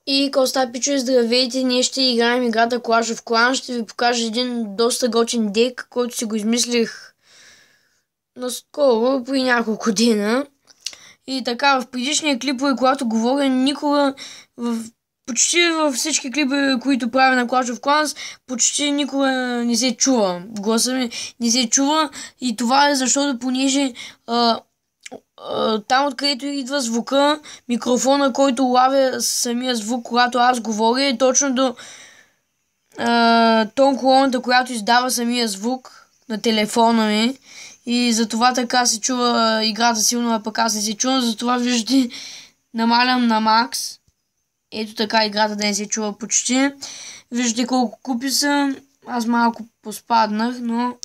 И Коста Пичо, здравейте! Ние ще играем играта Clash of Clans. Ще ви покажа един доста готин дек, който си го измислих наскоро, при няколко дена. И така, в предишния клипове, когато говоря, никога почти във всички клипове, които правя на Clash of Clans, почти никога не се чува. Гласа ми не се чува и това е защото понеже там, откъдето идва звука, микрофона, който лавя самия звук, когато аз говоря, е точно до тон колоната, която издава самия звук на телефона ми. И затова така се чува играта силно, а пък аз не се чувам. Затова виждате, намалям на макс. Ето така играта да не се чува почти. Виждате колко купи са. Аз малко поспаднах, но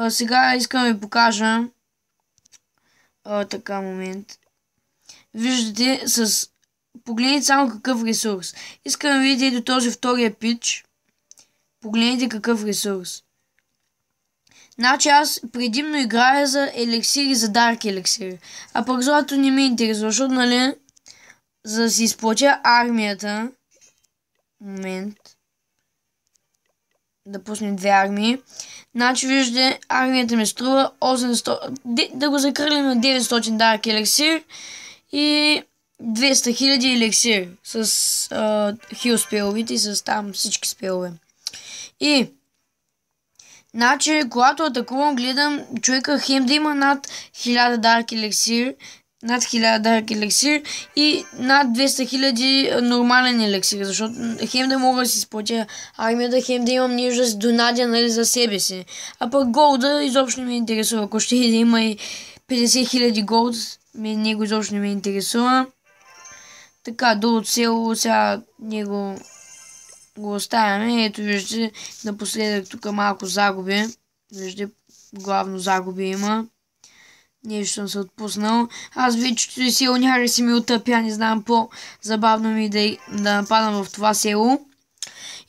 сега искам да ви покажа. Така, момент. Виждате, погледнете само какъв ресурс. Искам да видите до този втория пич. Погледнете какъв ресурс. Значи аз предимно играя за елексири, за дарк елексири. А пък злато не ме интересува, защото, нали, за да си изплатя армията. Момент. Да пуснем две армии. Значи, виждате, армията ми струва 800... Да го закръглим на 900 дарк елексир и 200 000 елексир с хил спеловите и с там всички спелове. И значи, когато атакувам, гледам човека хем да има над 1000 дарк елексир, и над 200 000 нормален елексир, защото хем да мога да си изплатя армията, хем да имам нещо да се донадя, нали, за себе си. А пък голда изобщо не ме интересува. Ако ще да има и 50 000 голд, него изобщо не ме интересува. Така, долу село, сега него го оставяме. Ето виждате, напоследък тук малко загуби. Виждате, главно загуби има. Нещо съм се отпуснал. Аз вече село някак си ми отъпя, не знам, по-забавно ми да нападам в това село.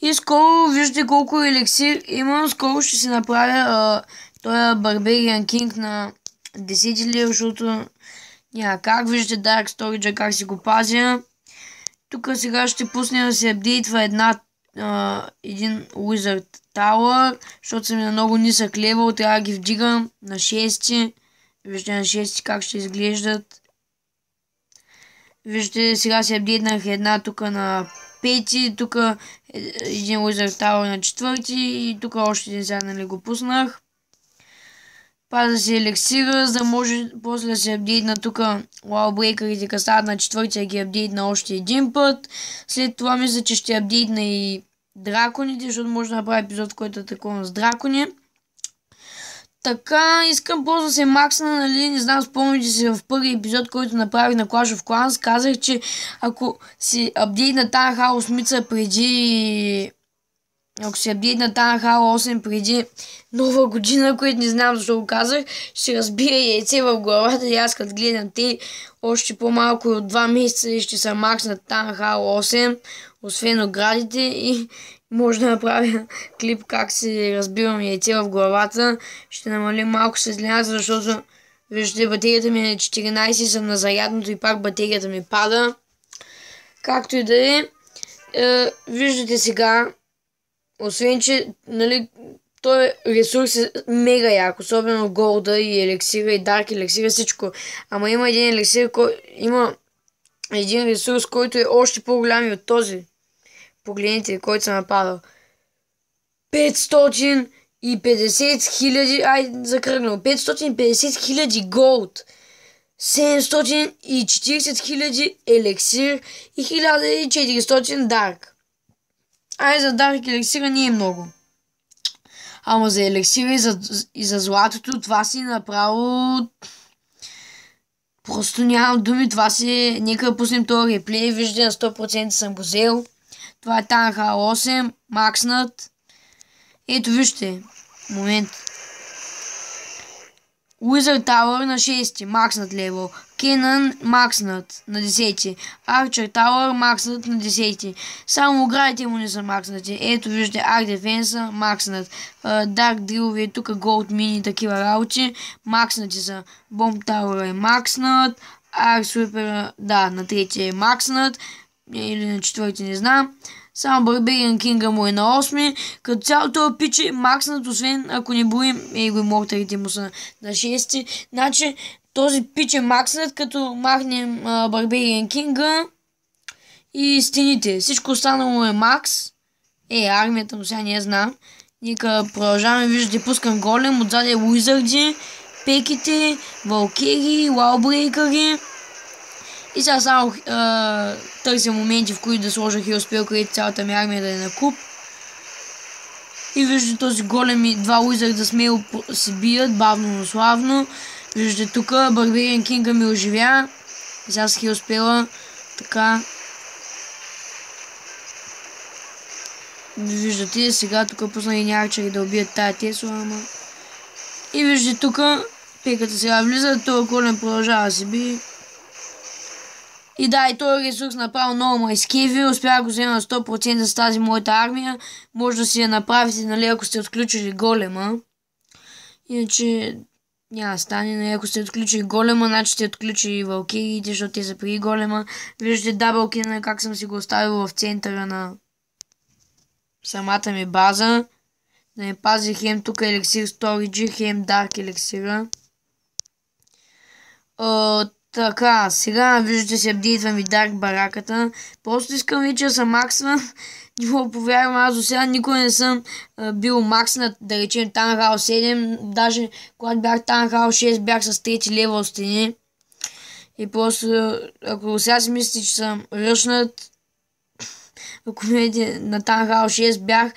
И скоро виждате колко елексир имам. Скоро ще си направя този Barbarian King на 10 лева, защото няма как. Виждате Dark Storage как си го пазя. Тук сега ще пусне да се апдейтва един Wizard Tower, защото съм на много нисък левел, трябва да ги вдигам на 6. Виждате на 6 как ще изглеждат. Виждате, сега се апдейтнах една тук на 5, тук един Wizard Tower на 4 и тук още един сега, нали, го пуснах. Паза се елексира, за да може после да се апдейтна тук Wallbreaker-ите, като стават на 4 ги апдейтна още един път. След това мисля, че ще апдейтна и драконите, защото може да направя епизод, в който атакувам с дракони. Така, искам просто да се максна, нали, не знам, спомните си в първи епизод, който направих на Clash of Clans, казах, че ако си апдейтна тази Hall 8 преди... Ако си апдейтна тази Hall 8 преди нова година, което не знам защо го казах, ще разбия яйце в главата и аз като гледам те още по-малко от 2 месеца и ще се макснат тази Hall 8, освен оградите, и може да направя клип как си разбивам яйце в главата. Ще намалим малко светлината, защото виждате, батерията ми е 14, съм на зарядното и пак батерията ми пада. Както и да е, виждате сега, освен че, нали, този ресурс е мега як, особено голда и елексира и дарк елексира, всичко. Ама има един елексир, има един ресурс, който е още по-голям от този. Погледнете, който съм нападал. 550 000, айде закръгнал, 550 000 голд, 740 000 елексир и 1400 дарк. Ай, за дарк елексира не е много. Ама за елексира и за златото, това си направо... Просто нямам думи, това си... Нека да пуснем този реплей, виждате, на 100% съм го взел. Това е Танха 8, макснат. Ето вижте, момент. Wizard Tower на 6, макснат левел. Kenan макснат на 10. Archer Tower макснат на 10. Само оградите му не са макснати. Ето виждате Arc Defense макснат. Dark Drill, тук Gold Mini, такива работи. Макснати са. Bomb Tower е макснат. Arc Sweeper, да, на 3 е макснат. или на 4-ти, не знам. Само Barbarian King му е на 8-ми. Като цяло това пич е макснат, освен ако не броим Его Immortalите му са на 6-ти. Значи този пич е макснат, като махнем Barbarian King и стените. Всичко останало е макс. Армията му сега не я знам. Нека продължаваме, виждате, пускам голем, отзаде уизарди, пеките, валкери, лаубрейкъри. И сега само търся моменти, в които да сложа хилспел, където цялата ми армия да е на куп. И виждате този голем и два уизарда смело се бият, бавно, но славно. Виждате тук, Barbarian King ми оживя. И сега с хилспела, така. Виждате, сега тук пуснах и арчери да убият тая Тесла, ама... И виждате тук, пеката сега влиза, този голем продължава да се би. И да, и този ресурс направо много ма изкеви, успях да го взема на 100% с тази моята армия. Може да си я направите, нали, ако сте отключили голема. Иначе няма да стане, нали, ако сте отключили голема, значи сте отключили валкириите, защото те са преди голема. Виждате даблкина, как съм си го оставил в центъра на самата ми база. Да не пази хем тук елексир сториджи, хем дарк елексира. Така, сега виждате се апдейтвам и дарк бараката. Просто искам вече да съм максван. Не мога повярвам, аз до сега никога не съм бил макснат, да речем Танхал 7. Даже когато бях Танхал 6, бях с 3 левел стени. И просто, ако сега си мислите, че съм ръшнат, ако видите, на Танхал 6 бях,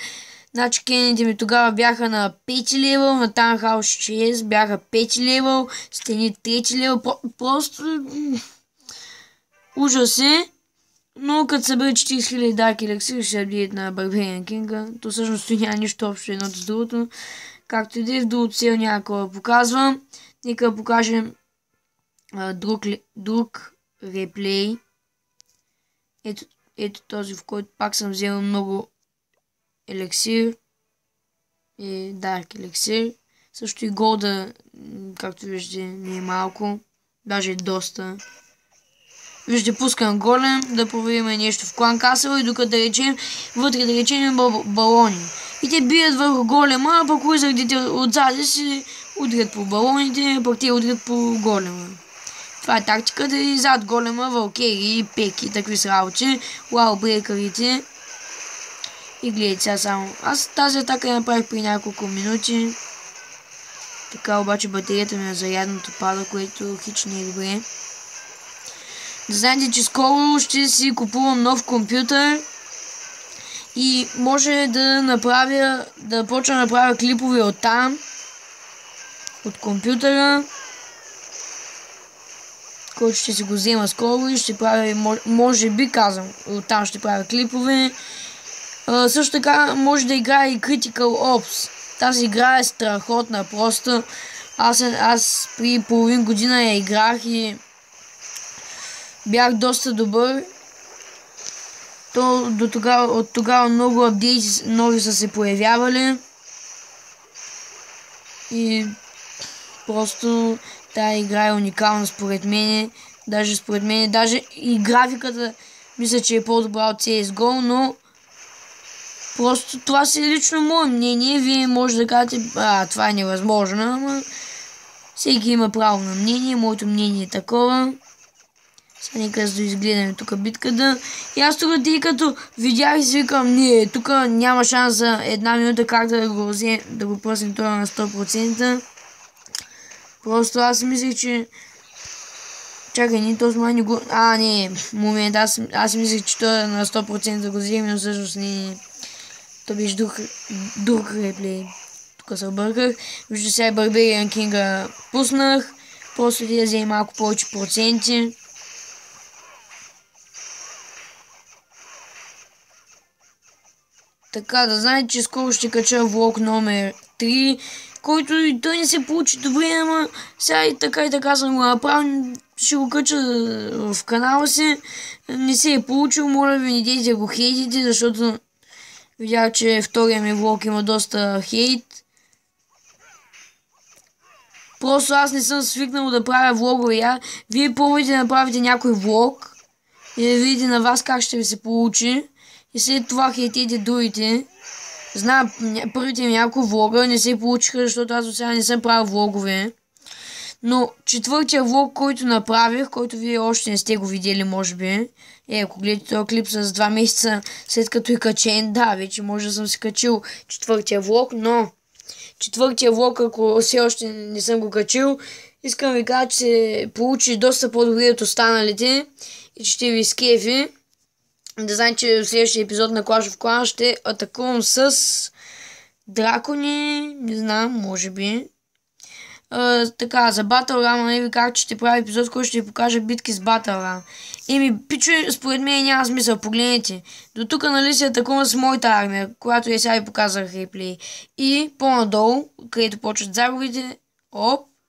значи кените ми тогава бяха на 5 левел, на Танхал 6 бяха 5 левел, стени 3 левел, просто ужас е. Но като събере 40 000 дарк елексир, ще се апдейт на Barbarian King. То всъщност няма нищо общо едното с другото. Както и да е, в другото сел няма да показвам. Нека покажем друг реплей. Ето този, в който пак съм взел много елексир. Дарк елексир. Също и голда, както виждате, не е малко. Даже доста. Виждате, пускам голем, да проверим нещо в клан касъл и докато да речем, вътре да речем балони. И те бият върху голема, а пък уизардите отзади си удрят по балоните, пък те удрят по голема. Това е тактиката и зад голема валкери, пеки, такви с работи, лаубрейкърите. И гледайте сега само. Аз тази атака я направих при няколко минути. Така обаче батерията ми е зарядното пада, което хич не е добре. Да знаете, че скоро ще си купувам нов компютър и може да почна да направя клипове от там, от компютъра, който ще си го взема скоро и ще правя, може би казвам, от там ще правя клипове. Също така може да играя и Critical Ops. Тази игра е страхотна, просто аз при половин година я играх и бях доста добър. От тогава много апдейти нови са се появявали. И просто тази игра е уникална според мен. Даже и графиката мисля, че е по-добра от CSGO, но просто това си е лично мое мнение. Вие може да кажете, това е невъзможно, ама всеки има право на мнение. Моето мнение е такова. Сега нека да изгледаме тук битката. И аз тук, тъй като видях и си викам, не, тук няма шанс за една минута как да го пръснем това на 100%. Просто аз мислех, че... Чакай, не, този май не го... не, момент, аз мислех, че той на 100% го вземе, но всъщност не. То беше друг реплей. Тук се обърках. Вижда сега Barbarian King пуснах. Просто да вземе малко повече проценти. Така, да знаете, че скоро ще кача влог номер 3, който и той не се получи добре, ама сега и така съм го направил, ще го кача в канала си. Не се е получил, моля ви, не дейте да го хейтите, защото видях, че втория ми влог има доста хейт. Просто аз не съм свикнал да правя влогове. Вие пробвайте да направите някой влог и да видите на вас как ще ви се получи. И след това хейтете другите. Знам, първите няколко влога не се получиха, защото аз до сега не съм правил влогове. Но четвъртия влог, който направих, който вие още не сте го видели, може би. Ако гледате този клип с 2 месеца след като е качен, да, вече може да съм си качил четвъртия влог, но четвъртия влог, ако все още не съм го качил, искам ви кажа, че се получи доста по-добре от останалите и че ще ви скефи. Да знаете, че в следващия епизод на Clash of Clans ще атакувам с дракони, не знам, може би. Така, за Battle Ram, не ви казах, че ще правя епизод, който ще ви покажа битки с Battle Ram. Пичове, според мен няма смисъл, погледнете. До тук, нали, се атакувам с моята армия, която я сега ви показах реплей. И по-надолу, където почват загубите,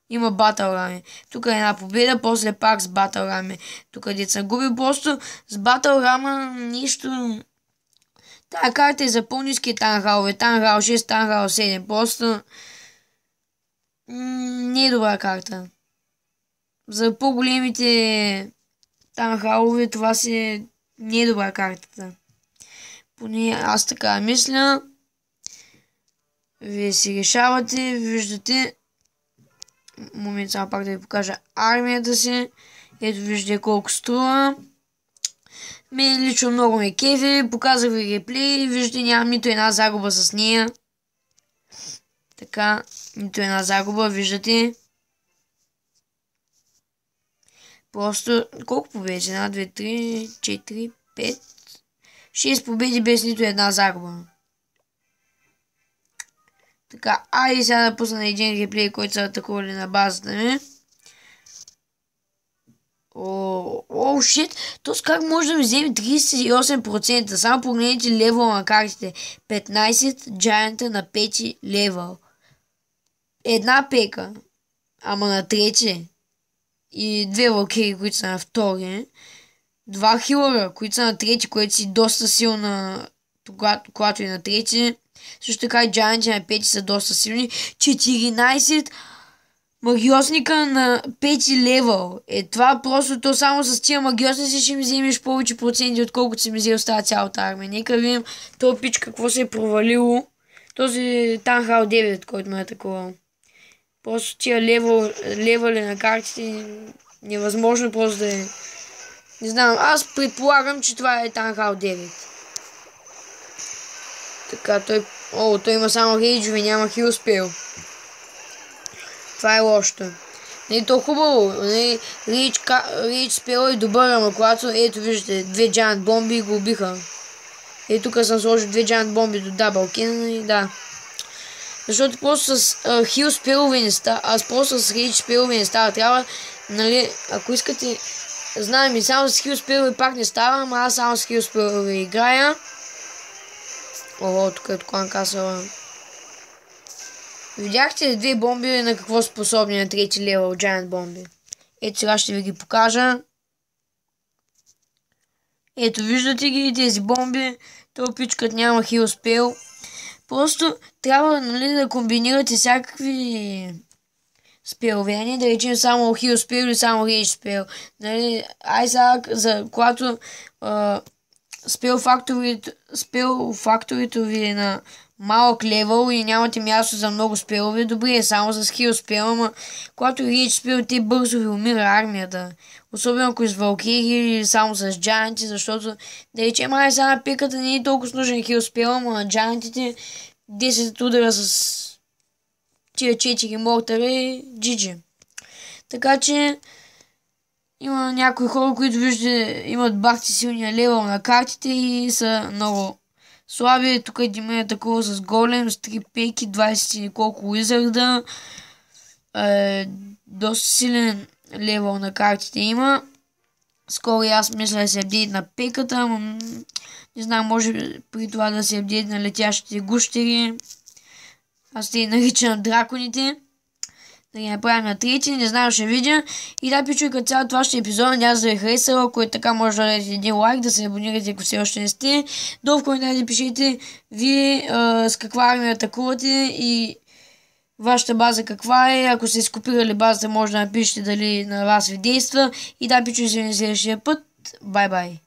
има Battle Ram. Тук е една победа, после пак с Battle Ram. Тук където съм губил, просто с Battle Ram нищо. Тая карта е за по-ниски танхалове. Танхал 6, танхал 7. Просто не е добра карта. За по-големите танхалове това си не е добра картата. Поне аз така мисля. Вие си решавате, виждате. Момент само пак да ви покажа армията си. Ето виждате колко струва. Мен лично много ме кефи. Показах ви реплей. Виждате, нямам нито една загуба с нея. Така, нито една загуба, виждате. Просто, колко победи? 1, 2, 3, 4, 5, 6 победи без нито една загуба. Така, айде сега да пусна един реплей, който са атакували на базата ми. Шит, тоест как може да ми вземе 38%? Само погледнете левел на картите. 15 джайанта на 5 левел. Една пека, ама на трети. И 2 валкири, които са на втори. 2 хилъра, които са на трети, което си доста силна, когато е на трети. Също така и джайанти на 5 са доста силни. 14 магиосника на 5 левел. Това просто, то само с тия магиосници ще ми вземеш повече проценти, отколкото си ми взел с тази цялата армия. Нека видим този пич какво се е провалило. Този Танхал 9, който ме е атакувал. Просто тия левели на картите невъзможно просто да е. Не знам, аз предполагам, че това е Танхал 9. Така, той има само рейджове, няма хил спел. Това е лошото. Не е то хубаво. Рейдж спел е добър, ама когато, ето виждате, 2 Giant бомби го убиха. Ето тук съм сложил 2 Giant бомби до даблкин и да. Защото просто с хил спелове не става, аз просто с рейдж спелове не става. Трябва, нали, ако искате, знаем и само с хил спелове пак не става, ама аз само с хил спелове играя. Тук е от касала. Видяхте ли 2 бомби на какво способни на 3 левел Giant бомби? Ето сега ще ви ги покажа. Ето виждате ги тези бомби. Това пичкът няма хил спел. Просто трябва, нали, да комбинирате всякакви спелове. Не да речем само хил спел или само рейдж спел. Нали, сега, когато спел факторито ви е на малък левел и нямате място за много спелове, добре е само с хил спел, ама когато рейдж спел, те бързо ви умира армията. Особено ако с валкири или само с джайанти, защото да речем, сега пеката не е толкова нужен хил спел, ама на джайантите 10 удара с тия 4 мортари, GG. Така че има някои хора, които виждате имат бахти силния левел на картите и са много слаби. Тук Дима е такова с голем, с 3 пеки, 20 и колко уизарда. Доста силен левел на картите има. Скоро аз мисля да се апдейт на пеката, но не знам, може при това да се апдейт на летящите гущери. Аз те наричам драконите. Да ги направим на трети, не знам, ще видя. И да, пичуй като цяло това ще е епизод, надявам да ви е харесало, ако е така може да дадете един лайк, да се абонирате, ако все още не сте. Долу в коментарите пишете вие с каква армия атакувате и вашата база каква е. Ако сте скопирали базата, може да напишете дали на вас ви действа. И да, пичуй се на следващия път. Бай-бай!